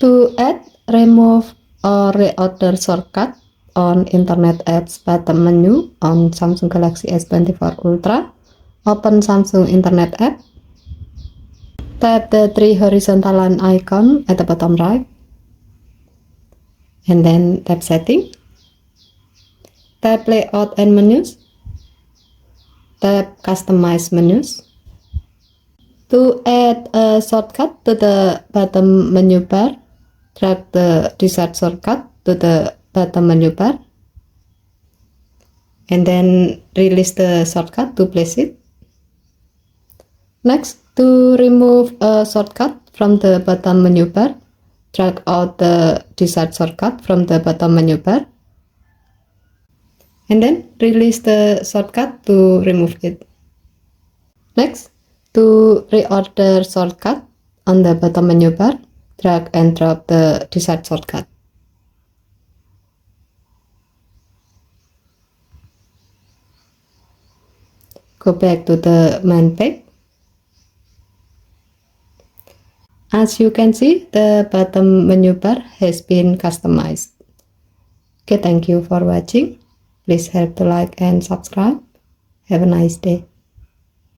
To add, remove, or reorder shortcut on Internet Apps bottom menu on Samsung Galaxy S24 Ultra, open Samsung Internet App. Tap the three horizontal line icon at the bottom right, and then tap Setting. Tap Layout and Menus. Tap Customize Menus. To add a shortcut to the bottom menu bar, drag the desired shortcut to the bottom menu bar, and then release the shortcut to place it. Next, to remove a shortcut from the bottom menu bar, drag out the desired shortcut from the bottom menu bar, and then release the shortcut to remove it. Next, to reorder shortcut on the bottom menu bar, drag and drop the desired shortcut. Go back to the main page. As you can see, the bottom menu bar has been customized. Okay, thank you for watching. Please help to like and subscribe. Have a nice day.